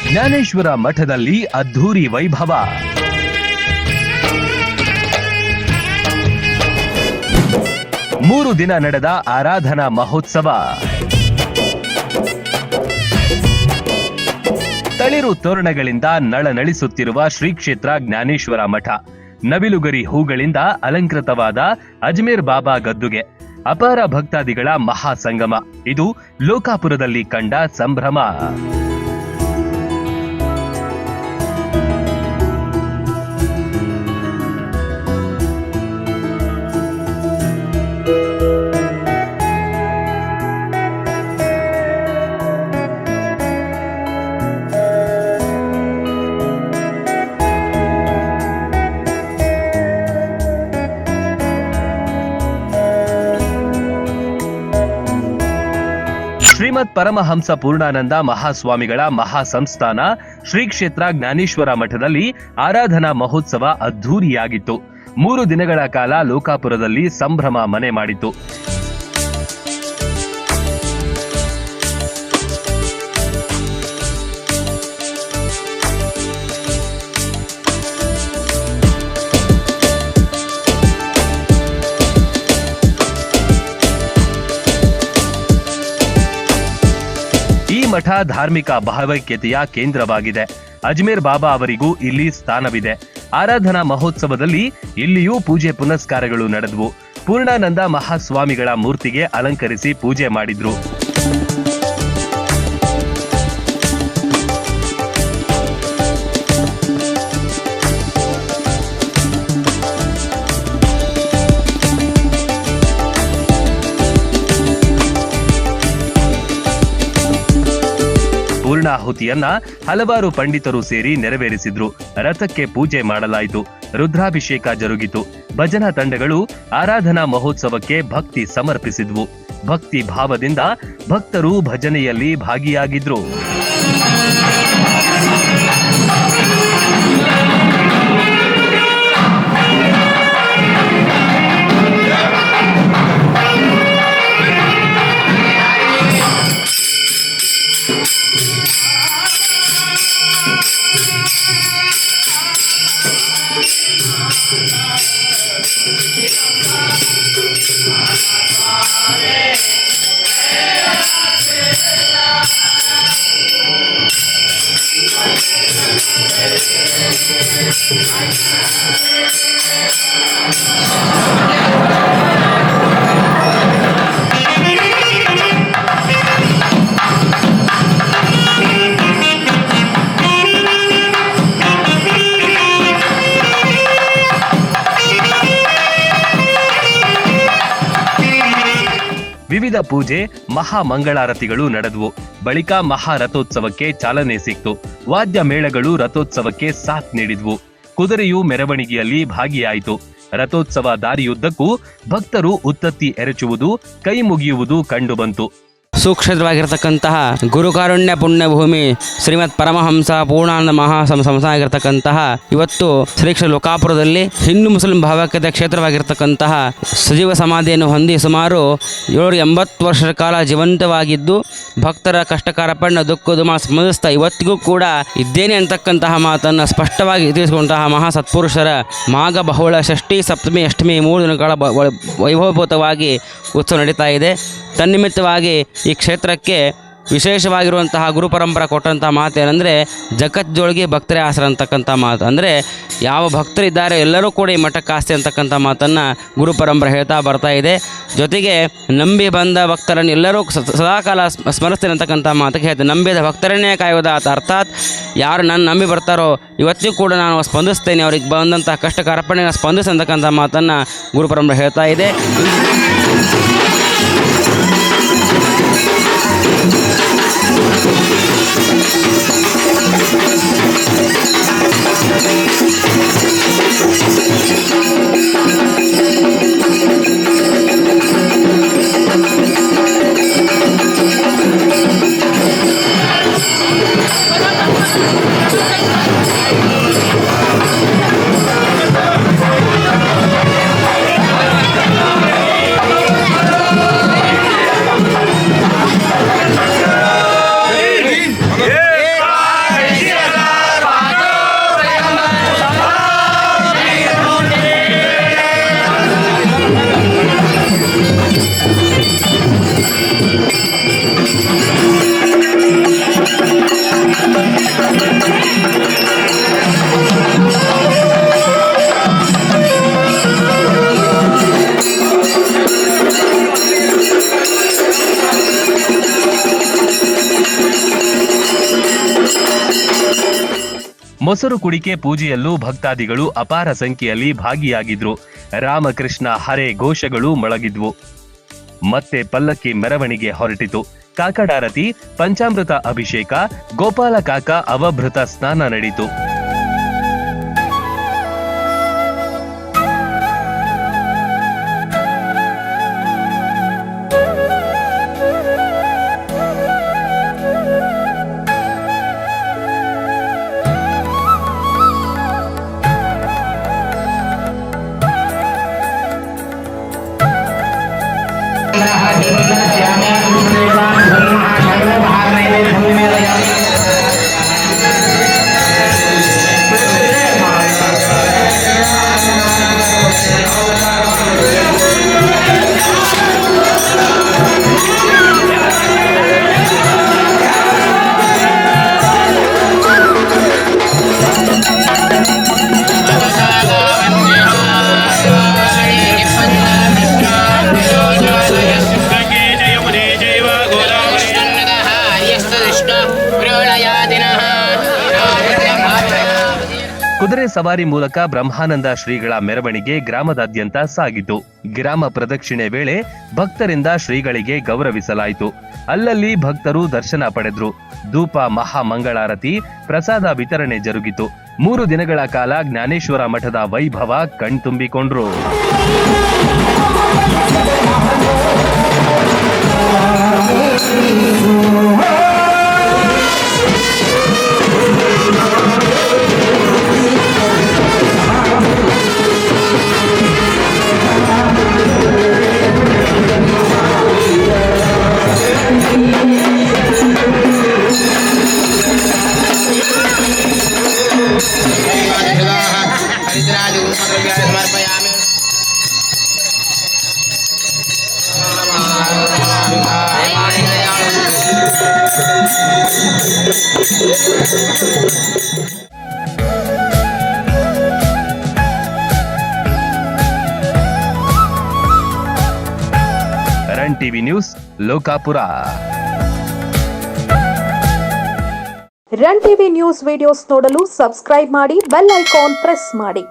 ಜ್ಞಾನೇಶ್ವರ ಮಠದಲ್ಲಿ ಅದ್ಧೂರಿ ವೈಭವ. ಮೂರು ದಿನ ನಡೆದ ಆರಾಧನಾ ಮಹೋತ್ಸವ. ತಳಿರು ತೋರಣಗಳಿಂದ ನಳನಳಿಸುತ್ತಿರುವ ಶ್ರೀ ಕ್ಷೇತ್ರ ಜ್ಞಾನೇಶ್ವರ ಮಠ. ನವಿಲುಗರಿ ಹೂಗಳಿಂದ ಅಲಂಕೃತವಾದ ಅಜ್ಮೇರ್ ಬಾಬಾ ಗದ್ದುಗೆ. ಅಪಾರ ಭಕ್ತಾದಿಗಳ ಮಹಾಸಂಗಮ. ಇದು ಲೋಕಾಪುರದಲ್ಲಿ ಕಂಡ ಸಂಭ್ರಮ. ಶ್ರೀಮತ್ ಪರಮಹಂಸ ಪೂರ್ಣಾನಂದ ಮಹಾಸ್ವಾಮಿಗಳ ಮಹಾಸಂಸ್ಥಾನ ಶ್ರೀ ಕ್ಷೇತ್ರ ಜ್ಞಾನೇಶ್ವರ ಮಠದಲ್ಲಿ ಆರಾಧನಾ ಮಹೋತ್ಸವ ಅದ್ಧೂರಿಯಾಗಿತ್ತು. 3 ದಿನಗಳ ಕಾಲ ಲೋಕಾಪುರದಲ್ಲಿ ಸಂಭ್ರಮ ಮನೆ ಮಾಡಿತು. ಈ ಮಠ ಧಾರ್ಮಿಕ ಭಾವೈಕ್ಯತೆಯ ಕೇಂದ್ರವಾಗಿದೆ. ಅಜ್ಮೇರ್ ಬಾಬಾ ಅವರಿಗೂ ಇಲ್ಲಿ ಸ್ಥಾನವಿದೆ. ಆರಾಧನಾ ಮಹೋತ್ಸವದಲ್ಲಿ ಇಲ್ಲಿಯೂ ಪೂಜೆ ಪುನಸ್ಕಾರಗಳು ನಡೆದವು. ಪೂರ್ಣಾನಂದ ಮಹಾಸ್ವಾಮಿಗಳ ಮೂರ್ತಿಗೆ ಅಲಂಕರಿಸಿ ಪೂಜೆ ಮಾಡಿದ್ರು. ಪೂರ್ಣಾಹುತಿಯನ್ನ ಹಲವಾರು ಪಂಡಿತರು ಸೇರಿ ನೆರವೇರಿಸಿದ್ರು. ರಥಕ್ಕೆ ಪೂಜೆ ಮಾಡಲಾಯಿತು. ರುದ್ರಾಭಿಷೇಕ ಜರುಗಿತು. ಭಜನಾ ತಂಡಗಳು ಆರಾಧನಾ ಮಹೋತ್ಸವಕ್ಕೆ ಭಕ್ತಿ ಸಮರ್ಪಿಸಿದ್ವು. ಭಕ್ತಿ ಭಾವದಿಂದ ಭಕ್ತರು ಭಜನೆಯಲ್ಲಿ ಭಾಗಿಯಾಗಿದ್ರು. ವಿವಿಧ ಪೂಜೆ, ಮಹಾ ಮಂಗಳಾರತಿಗಳು ನಡೆದವು. ಬಳಿಕ ಮಹಾರಥೋತ್ಸವಕ್ಕೆ ಚಾಲನೆ ಸಿಕ್ತು. ವಾದ್ಯ ಮೇಳಗಳು ರಥೋತ್ಸವಕ್ಕೆ ಸಾಥ್ ನೀಡಿದ್ವು. ಕುದುರೆಯು ಮೆರವಣಿಗೆಯಲ್ಲಿ ಭಾಗಿಯಾಯಿತು. ರಥೋತ್ಸವ ದಾರಿಯುದ್ದಕ್ಕೂ ಭಕ್ತರು ಉತ್ತತ್ತಿ ಎರಚುವುದು, ಕೈ ಮುಗಿಯುವುದು ಕಂಡುಬಂತು. ಸುಕ್ಷೇತ್ರವಾಗಿರತಕ್ಕಂತಹ ಗುರುಕಾರುಣ್ಯ ಪುಣ್ಯಭೂಮಿ ಶ್ರೀಮತ್ ಪರಮಹಂಸ ಪೂರ್ಣಾನಂದ ಮಹಾಸಂಸ್ಥಾನ ಆಗಿರತಕ್ಕಂತಹ ಇವತ್ತು ಶ್ರೀ ಕ್ಷೇತ್ರ ಲೋಕಾಪುರದಲ್ಲಿ ಹಿಂದೂ ಮುಸ್ಲಿಂ ಭಾವೈಕ್ಯತೆ ಕ್ಷೇತ್ರವಾಗಿರತಕ್ಕಂತಹ ಸಜೀವ ಸಮಾಧಿಯನ್ನು ಹೊಂದಿ ಸುಮಾರು 780 ವರ್ಷದ ಕಾಲ ಜೀವಂತವಾಗಿದ್ದು ಭಕ್ತರ ಕಷ್ಟ ಕಾರ್ಪಣ್ಯ ದುಃಖ ದುಮ ಸ್ಮರಿಸ್ತಾ ಇವತ್ತಿಗೂ ಕೂಡ ಇದ್ದೇನೆ ಅಂತಕ್ಕಂತಹ ಮಾತನ್ನು ಸ್ಪಷ್ಟವಾಗಿ ತಿಳಿಸಿಕೊಂಡಂತಹ ಮಹಾ ಸತ್ಪುರುಷರ ಮಾಘ ಬಹುಳ ಷಷ್ಠಿ ಸಪ್ತಮಿ ಅಷ್ಟಮಿ 3 ದಿನಗಳ ವೈಭವಭೂತವಾಗಿ ಉತ್ಸವ ನಡೀತಾ ಇದೆ. ತನ್ನಿಮಿತ್ತವಾಗಿ ಈ ಕ್ಷೇತ್ರಕ್ಕೆ ವಿಶೇಷವಾಗಿರುವಂತಹ ಗುರು ಪರಂಪರೆ ಕೊಟ್ಟಂತಹ ಮಾತೇನೆಂದರೆ ಜಗಜ್ಜೋಳಿಗೆ ಭಕ್ತರೇ ಆಸರ ಅಂತಕ್ಕಂಥ ಮಾತು. ಅಂದರೆ ಯಾವ ಭಕ್ತರಿದ್ದಾರೆ ಎಲ್ಲರೂ ಕೂಡ ಈ ಮಠಕ್ಕೆ ಆಸ್ತಿ ಅಂತಕ್ಕಂಥ ಮಾತನ್ನು ಗುರು ಪರಂಪರೆ ಹೇಳ್ತಾ ಬರ್ತಾ ಇದೆ. ಜೊತೆಗೆ ನಂಬಿ ಬಂದ ಭಕ್ತರನ್ನು ಎಲ್ಲರೂ ಸದಾಕಾಲ ಸ್ಮರಿಸ್ತೀನಿ ಅಂತಕ್ಕಂಥ ಮಾತಿಗೆ ಹೇಳ್ತಾರೆ. ನಂಬಿದ ಭಕ್ತರನ್ನೇ ಕಾಯುವುದ ಅರ್ಥಾತ್ ಯಾರು ನನ್ನ ನಂಬಿ ಬರ್ತಾರೋ ಇವತ್ತಿಗೂ ಕೂಡ ನಾನು ಸ್ಪಂದಿಸ್ತೇನೆ, ಅವ್ರಿಗೆ ಬಂದಂಥ ಕಷ್ಟ ಕಾರ್ಪಣ್ಯ ಸ್ಪಂದಿಸ್ತಕ್ಕಂಥ ಮಾತನ್ನು ಗುರು ಪರಂಪರೆ ಹೇಳ್ತಾ ಇದೆ. ಮೊಸರು ಕುಡಿಕೆ ಪೂಜೆಯಲ್ಲೂ ಭಕ್ತಾದಿಗಳು ಅಪಾರ ಸಂಖ್ಯೆಯಲ್ಲಿ ಭಾಗಿಯಾಗಿದ್ರು. ರಾಮಕೃಷ್ಣ ಹರೇ ಘೋಷಗಳು ಮೊಳಗಿದ್ವು. ಮತ್ತೆ ಪಲ್ಲಕ್ಕಿ ಮೆರವಣಿಗೆ ಹೊರಟಿತು. ಕಾಕಡಾರತಿ, ಪಂಚಾಮೃತ ಅಭಿಷೇಕ, ಗೋಪಾಲ ಕಾಕ ಅವಭೃತ ಸ್ನಾನ ನಡೆಯಿತು. ಕುದುರೆ ಸವಾರಿ ಮೂಲಕ ಬ್ರಹ್ಮಾನಂದ ಶ್ರೀಗಳ ಮೆರವಣಿಗೆ ಗ್ರಾಮದಾದ್ಯಂತ ಸಾಗಿತು. ಗ್ರಾಮ ಪ್ರದಕ್ಷಿಣೆ ವೇಳೆ ಭಕ್ತರಿಂದ ಶ್ರೀಗಳಿಗೆ ಗೌರವಿಸಲಾಯಿತು. ಅಲ್ಲಲ್ಲಿ ಭಕ್ತರು ದರ್ಶನ ಪಡೆದ್ರು. ಧೂಪ, ಮಹಾಮಂಗಳಾರತಿ, ಪ್ರಸಾದ ವಿತರಣೆ ಜರುಗಿತು. 3 ದಿನಗಳ ಕಾಲ ಜ್ಞಾನೇಶ್ವರ ಮಠದ ವೈಭವ ಕಣ್ತುಂಬಿಕೊಂಡ್ರು. Run TV news, Lokapur. Run TV news videos ನೋಡಲು ಸಬ್ಸ್ಕ್ರೈಬ್ ಮಾಡಿ, ಬೆಲ್ ಐಕಾನ್ ಪ್ರೆಸ್ ಮಾಡಿ.